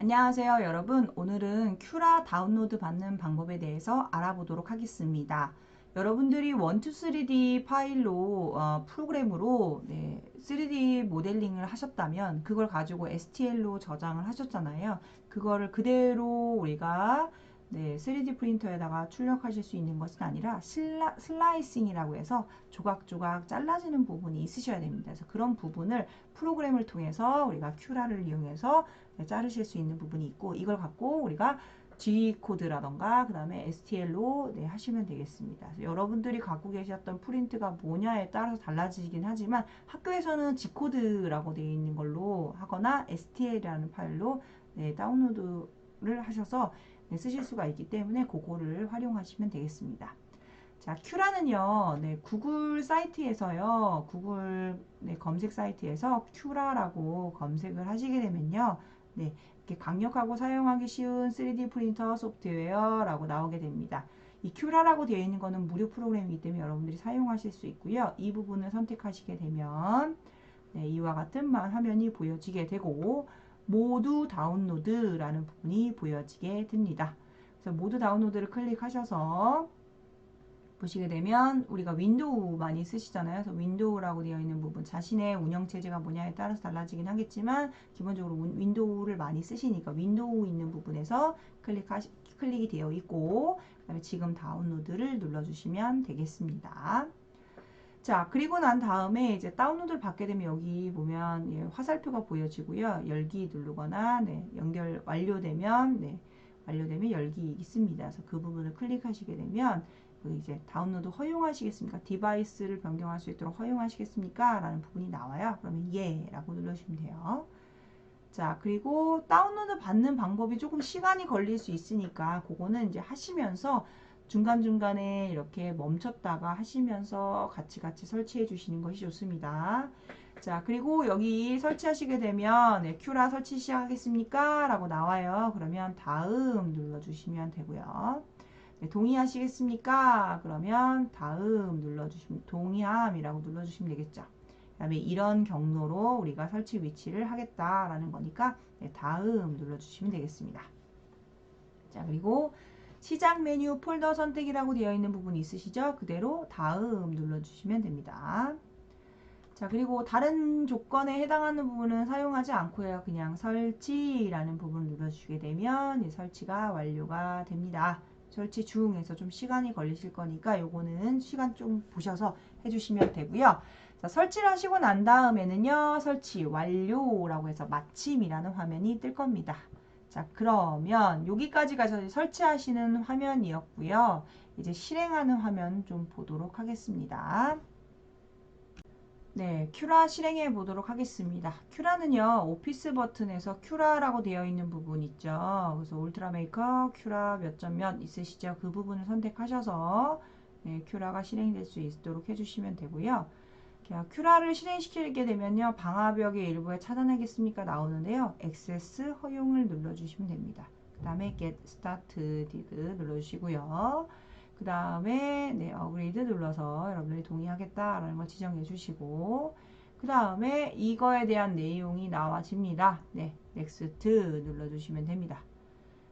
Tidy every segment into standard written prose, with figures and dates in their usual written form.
안녕하세요 여러분. 오늘은 큐라 다운로드 받는 방법에 대해서 알아보도록 하겠습니다. 여러분들이 1, 2, 3D 파일로 프로그램으로 3D 모델링을 하셨다면 그걸 가지고 STL로 저장을 하셨잖아요. 그거를 그대로 우리가 3D 프린터에다가 출력하실 수 있는 것은 아니라 슬라이싱이라고 해서 조각조각 잘라지는 부분이 있으셔야 됩니다. 그래서 그런 부분을 프로그램을 통해서 우리가 큐라를 이용해서 자르실 수 있는 부분이 있고, 이걸 갖고 우리가 G코드라던가 그 다음에 STL로 하시면 되겠습니다. 여러분들이 갖고 계셨던 프린트가 뭐냐에 따라서 달라지긴 하지만 학교에서는 G코드라고 되어 있는 걸로 하거나 STL이라는 파일로 다운로드를 하셔서 쓰실 수가 있기 때문에 그거를 활용하시면 되겠습니다. 자, 큐라는요, 구글 사이트에서요, 구글 검색 사이트에서 큐라라고 검색을 하시게 되면요, 이렇게 강력하고 사용하기 쉬운 3D 프린터 소프트웨어라고 나오게 됩니다. 이 큐라라고 되어 있는 거는 무료 프로그램이기 때문에 여러분들이 사용하실 수 있고요. 이 부분을 선택하시게 되면 이와 같은 화면이 보여지게 되고, 모두 다운로드라는 부분이 보여지게 됩니다. 그래서 모두 다운로드를 클릭하셔서 보시게 되면 우리가 윈도우 많이 쓰시잖아요. 그래서 윈도우라고 되어 있는 부분, 자신의 운영체제가 뭐냐에 따라서 달라지긴 하겠지만 기본적으로 윈도우를 많이 쓰시니까 윈도우 있는 부분에서 클릭이 되어 있고, 그다음에 지금 다운로드를 눌러주시면 되겠습니다. 자, 그리고 난 다음에 이제 다운로드를 받게 되면 여기 보면 화살표가 보여지고요. 열기 누르거나 연결 완료되면 열기 있습니다. 그래서 그 부분을 클릭하시게 되면 이제 다운로드 허용하시겠습니까? 디바이스를 변경할 수 있도록 허용하시겠습니까? 라는 부분이 나와요. 그러면 예 라고 눌러주시면 돼요. 자, 그리고 다운로드 받는 방법이 조금 시간이 걸릴 수 있으니까 그거는 이제 하시면서 중간중간에 이렇게 멈췄다가 하시면서 같이 설치해 주시는 것이 좋습니다. 자, 그리고 여기 설치하시게 되면 큐라 설치 시작하겠습니까? 라고 나와요. 그러면 다음 눌러주시면 되고요. 동의하시겠습니까? 그러면 다음 눌러주시면 동의함이라고 눌러주시면 되겠죠. 그 다음에 이런 경로로 우리가 설치 위치를 하겠다라는 거니까 다음 눌러주시면 되겠습니다. 자, 그리고 시작 메뉴 폴더 선택이라고 되어 있는 부분이 있으시죠? 그대로 다음 눌러주시면 됩니다. 자, 그리고 다른 조건에 해당하는 부분은 사용하지 않고요. 그냥 설치라는 부분을 눌러주시게 되면 설치가 완료가 됩니다. 설치 중에서 좀 시간이 걸리실 거니까 요거는 시간 좀 보셔서 해주시면 되고요. 자, 설치를 하시고 난 다음에는요, 설치 완료라고 해서 마침이라는 화면이 뜰 겁니다. 자, 그러면 여기까지가 설치하시는 화면이었고요. 이제 실행하는 화면 좀 보도록 하겠습니다. 큐라 실행해 보도록 하겠습니다. 큐라는요, 오피스 버튼에서 큐라라고 되어 있는 부분 있죠. 그래서 울트라 메이커 큐라 몇 점 몇 있으시죠? 그 부분을 선택하셔서 큐라가 실행될 수 있도록 해주시면 되고요. 큐라를 실행시키게 되면요, 방화벽의 일부에 차단하겠습니까? 나오는데요. 액세스 허용을 눌러주시면 됩니다. 그 다음에 Get Started 눌러주시고요. 그 다음에 업그레이드 눌러서 여러분들이 동의하겠다라는 걸 지정해 주시고, 그 다음에 이거에 대한 내용이 나와집니다. 넥스트 눌러주시면 됩니다.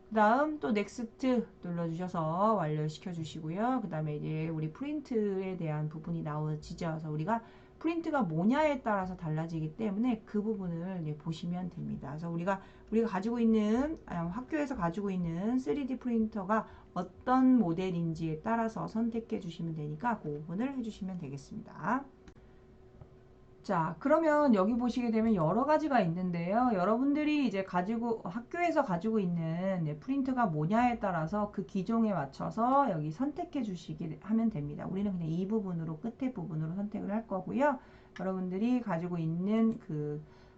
그 다음 또 넥스트 눌러주셔서 완료시켜 주시고요. 그 다음에 이제 우리 프린트에 대한 부분이 나오지죠. 그래서 우리가 프린트가 뭐냐에 따라서 달라지기 때문에 그 부분을 보시면 됩니다. 그래서 우리가 가지고 있는 학교에서 가지고 있는 3D 프린터가 어떤 모델인지에 따라서 선택해 주시면 되니까 그 부분을 해주시면 되겠습니다. 자, 그러면 여기 보시게 되면 여러 가지가 있는데요. 여러분들이 이제 학교에서 가지고 있는 프린터가 뭐냐에 따라서 그 기종에 맞춰서 여기 선택해 주시기 하면 됩니다. 우리는 그냥 이 부분으로, 끝에 부분으로 선택을 할 거고요. 여러분들이 가지고 있는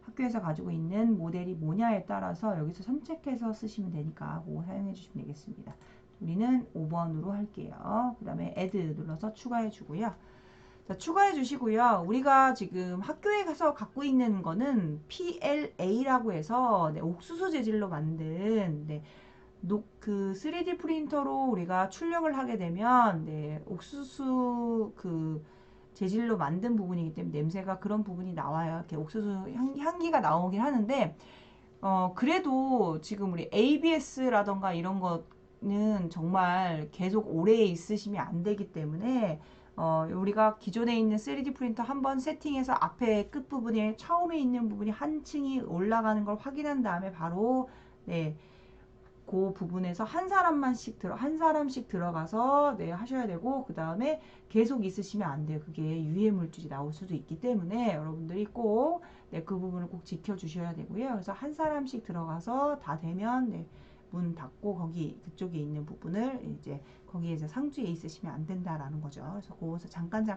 학교에서 가지고 있는 모델이 뭐냐에 따라서 여기서 선택해서 쓰시면 되니까 그거 사용해 주시면 되겠습니다. 우리는 5번으로 할게요. 그 다음에 add 눌러서 추가해 주고요. 자, 추가해 주시고요. 우리가 지금 학교에 가서 갖고 있는 거는 PLA라고 해서 옥수수 재질로 만든 그 3D 프린터로 우리가 출력을 하게 되면 옥수수 재질로 만든 부분이기 때문에 냄새가 그런 부분이 나와요. 이렇게 옥수수 향기가 나오긴 하는데 그래도 지금 우리 ABS라던가 이런 거는 정말 계속 오래 있으시면 안 되기 때문에 우리가 기존에 있는 3D 프린터 한번 세팅해서 앞에 끝부분에 처음에 있는 부분이 한 층이 올라가는 걸 확인한 다음에 바로 네, 그 부분에서 한 사람씩 들어가서 네, 하셔야 되고 그 다음에 계속 있으시면 안 돼요. 그게 유해 물질이 나올 수도 있기 때문에 여러분들이 꼭 네, 그 부분을 꼭 지켜주셔야 되고요. 그래서 한 사람씩 들어가서 다 되면 네, 문 닫고 거기 그쪽에 있는 부분을 이제 거기에 이제 상주에 있으시면 안 된다라는 거죠. 그래서 거기서 잠깐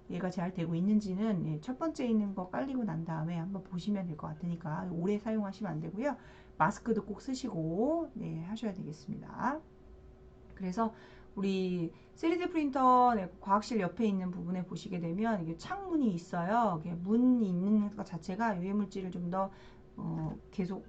얘가 잘 되고 있는지는 예, 첫 번째 있는 거 깔리고 난 다음에 한번 보시면 될 것 같으니까 오래 사용하시면 안 되고요. 마스크도 꼭 쓰시고 네, 하셔야 되겠습니다. 그래서 우리 3D 프린터 네, 과학실 옆에 있는 부분에 보시게 되면 이게 창문이 있어요. 문이 있는 것 자체가 유해 물질을 좀 더 계속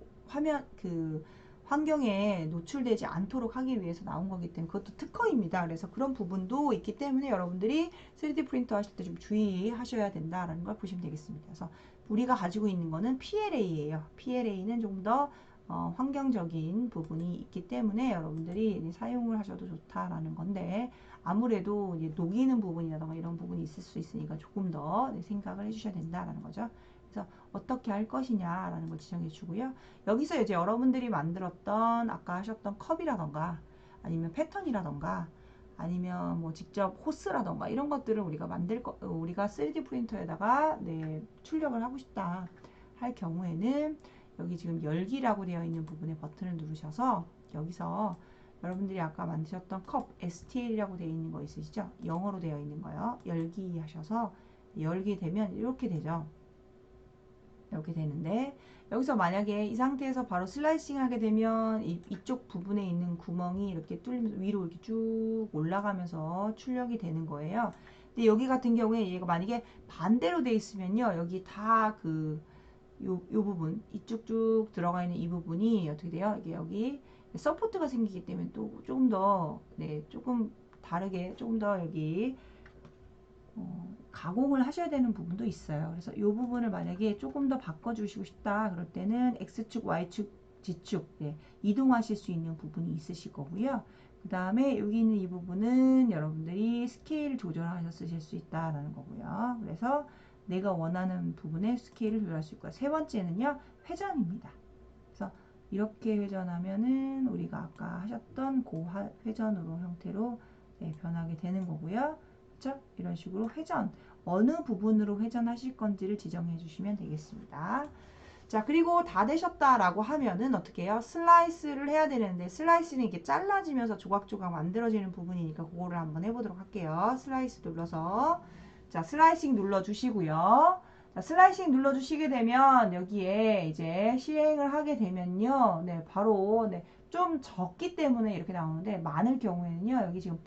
환경에 노출되지 않도록 하기 위해서 나온 거기 때문에 그것도 특허입니다. 그래서 그런 부분도 있기 때문에 여러분들이 3D 프린터 하실 때 좀 주의하셔야 된다라는 걸 보시면 되겠습니다. 그래서 우리가 가지고 있는 거는 PLA예요. PLA는 좀 더 환경적인 부분이 있기 때문에 여러분들이 사용을 하셔도 좋다라는 건데 아무래도 녹이는 부분이라던가 이런 부분이 있을 수 있으니까 조금 더 생각을 해주셔야 된다라는 거죠. 그래서 어떻게 할 것이냐라는 걸 지정해 주고요. 여기서 이제 여러분들이 만들었던 아까 하셨던 컵이라던가 아니면 패턴이라던가 아니면 뭐 직접 호스라던가 이런 것들을 우리가 3D 프린터에다가 네, 출력을 하고 싶다 할 경우에는 여기 지금 열기라고 되어 있는 부분에 버튼을 누르셔서 여기서 여러분들이 아까 만드셨던 컵 STL이라고 되어 있는 거 있으시죠? 영어로 되어 있는 거요. 열기 하셔서 열게 되면 이렇게 되죠. 이렇게 되는데 여기서 만약에 이 상태에서 바로 슬라이싱 하게 되면 이쪽 부분에 있는 구멍이 이렇게 뚫리면서 위로 이렇게 쭉 올라가면서 출력이 되는 거예요. 근데 여기 같은 경우에 얘가 만약에 반대로 돼 있으면요. 여기 다 요 부분 이쪽 쭉 들어가 있는 이 부분이 어떻게 돼요? 이게 여기 서포트가 생기기 때문에 또 조금 더 네, 조금 다르게 조금 더 여기 가공을 하셔야 되는 부분도 있어요. 그래서 이 부분을 만약에 조금 더 바꿔주시고 싶다 그럴 때는 X축, Y축, Z축 네, 이동하실 수 있는 부분이 있으실 거고요. 그 다음에 여기 있는 이 부분은 여러분들이 스케일 조절하셔서 쓰실 수 있다라는 거고요. 그래서 내가 원하는 부분의 스케일을 조절할 수 있고요. 세 번째는요. 회전입니다. 그래서 이렇게 회전하면은 우리가 아까 하셨던 그 회전으로 형태로 네, 변하게 되는 거고요. 그렇죠? 이런 식으로 회전 어느 부분으로 회전하실 건지를 지정해 주시면 되겠습니다. 자, 그리고 다 되셨다라고 하면은 어떻게 해요? 슬라이스를 해야 되는데 슬라이스는 이렇게 잘라지면서 조각조각 만들어지는 부분이니까 그거를 한번 해보도록 할게요. 슬라이스 눌러서 자, 슬라이싱 눌러주시고요. 자, 슬라이싱 눌러주시게 되면 여기에 이제 실행을 하게 되면요. 네, 바로 네, 좀 적기 때문에 이렇게 나오는데 많을 경우에는요. 여기 지금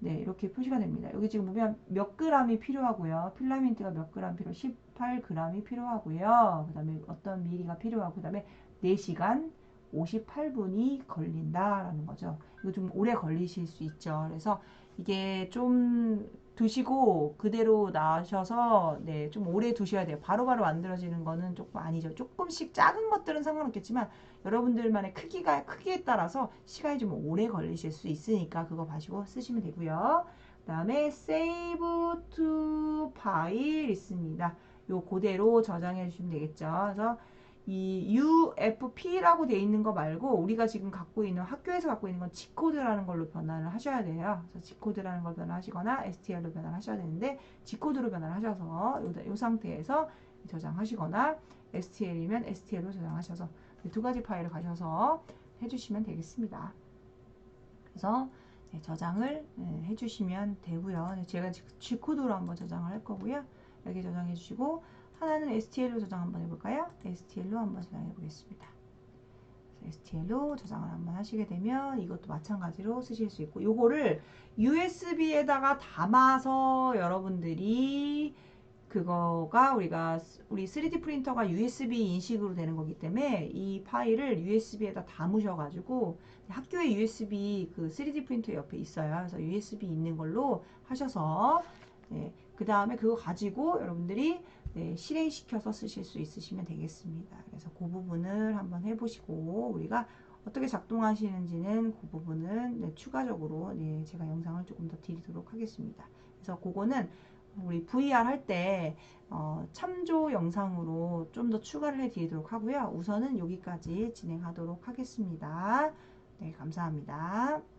네, 이렇게 표시가 됩니다. 여기 지금 보면 몇 그램이 필요하고요. 필라멘트가 몇 그램 18g이 필요하고요. 그 다음에 어떤 미리가 필요하고, 그 다음에 4시간 58분이 걸린다라는 거죠. 이거 좀 오래 걸리실 수 있죠. 그래서 이게 좀 두시고 그대로 놔셔서 네, 좀 오래 두셔야 돼요. 바로바로 만들어지는 거는 조금 아니죠. 조금씩 작은 것들은 상관없겠지만 여러분들만의 크기에 따라서 시간이 좀 오래 걸리실 수 있으니까 그거 봐시고 쓰시면 되고요. 그 다음에 Save to File 있습니다. 요 그대로 저장해 주시면 되겠죠. 그래서 이 UFP라고 되어 있는 거 말고 우리가 지금 학교에서 갖고 있는 건 G코드라는 걸로 변환을 하셔야 돼요. 그래서 G코드라는 걸 변환하시거나 STL로 변환하셔야 되는데 G코드로 변환하셔서 이 상태에서 저장하시거나 STL이면 STL로 저장하셔서 두 가지 파일을 가셔서 해주시면 되겠습니다. 그래서 네, 저장을 해주시면 되고요. 제가 G코드로 한번 저장을 할 거고요. 이렇게 저장해 주시고 하나는 STL로 저장 한번 해볼까요? STL로 한번 저장해 보겠습니다. STL로 저장을 한번 하시게 되면 이것도 마찬가지로 쓰실 수 있고 요거를 USB에다가 담아서 여러분들이 그거가 우리 3D 프린터가 USB 인식으로 되는 거기 때문에 이 파일을 USB에다 담으셔가지고 학교에 USB 그 3D 프린터 옆에 있어요. 그래서 USB 있는 걸로 하셔서 네, 그 다음에 그거 가지고 여러분들이 네, 실행시켜서 쓰실 수 있으시면 되겠습니다. 그래서 그 부분을 한번 해보시고 우리가 어떻게 작동하시는지는 그 부분은 네, 추가적으로 네, 제가 영상을 조금 더 드리도록 하겠습니다. 그래서 그거는 우리 VR 할 때 참조 영상으로 좀 더 추가를 해 드리도록 하고요. 우선은 여기까지 진행하도록 하겠습니다. 네, 감사합니다.